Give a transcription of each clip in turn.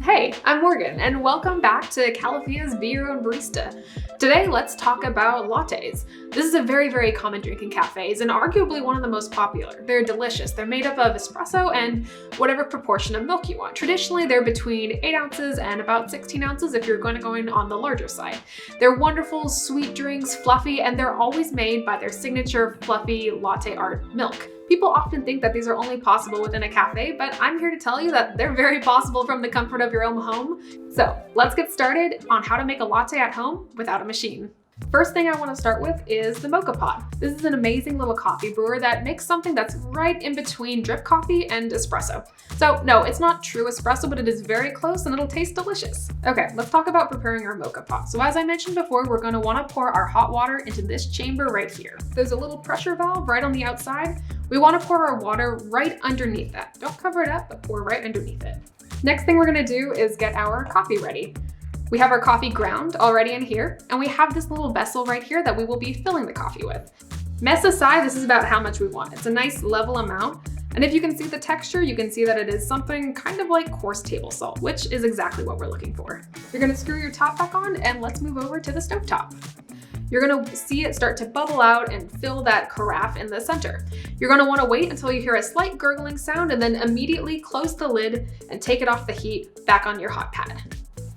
Hey, I'm Morgan, and welcome back to California's Be Your Own Barista. Today, let's talk about lattes. This is a very common drink in cafes and arguably one of the most popular. They're delicious. They're made up of espresso and whatever proportion of milk you want. Traditionally, they're between 8 ounces and about 16 ounces if you're going to go in on the larger side. They're wonderful, sweet drinks, fluffy, and they're always made by their signature fluffy latte art milk. People often think that these are only possible within a cafe, but I'm here to tell you that they're very possible from the comfort of your own home. So let's get started on how to make a latte at home without a machine. First thing I want to start with is the Mocha Pod. This is an amazing little coffee brewer that makes something that's right in between drip coffee and espresso. So no, it's not true espresso, but it is very close and it'll taste delicious. Okay, let's talk about preparing our Mocha Pot. So as I mentioned before, we're going to want to pour our hot water into this chamber right here. There's a little pressure valve right on the outside. We want to pour our water right underneath that. Don't cover it up, but pour right underneath it. Next thing we're going to do is get our coffee ready. We have our coffee ground already in here, and we have this little vessel right here that we will be filling the coffee with. Mess aside, this is about how much we want. It's a nice level amount, and if you can see the texture, you can see that it is something kind of like coarse table salt, which is exactly what we're looking for. You're gonna screw your top back on, and let's move over to the stovetop. You're gonna see it start to bubble out and fill that carafe in the center. You're gonna wanna wait until you hear a slight gurgling sound and then immediately close the lid and take it off the heat back on your hot pad.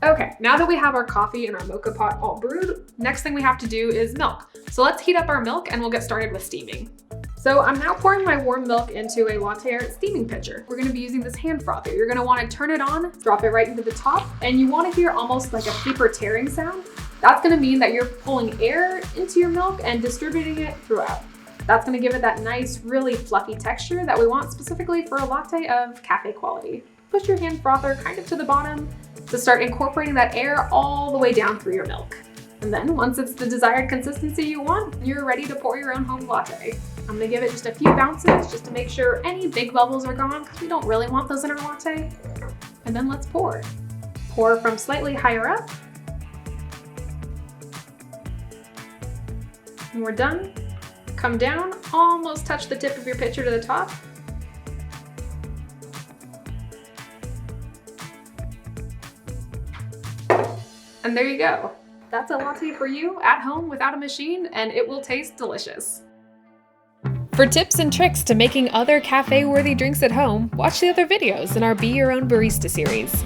Okay, now that we have our coffee and our Mocha Pot all brewed, next thing we have to do is milk. So let's heat up our milk and we'll get started with steaming. So I'm now pouring my warm milk into a latte art steaming pitcher. We're gonna be using this hand frother. You're gonna wanna turn it on, drop it right into the top, and you wanna hear almost like a paper tearing sound. That's gonna mean that you're pulling air into your milk and distributing it throughout. That's gonna give it that nice, really fluffy texture that we want specifically for a latte of cafe quality. Push your hand frother kind of to the bottom to start incorporating that air all the way down through your milk. And then once it's the desired consistency you want, you're ready to pour your own home latte. I'm gonna give it just a few bounces just to make sure any big bubbles are gone because we don't really want those in our latte. And then let's pour. Pour from slightly higher up. When we're done, come down, almost touch the tip of your pitcher to the top. And there you go. That's a latte for you at home without a machine, and it will taste delicious. For tips and tricks to making other cafe-worthy drinks at home, watch the other videos in our Be Your Own Barista series.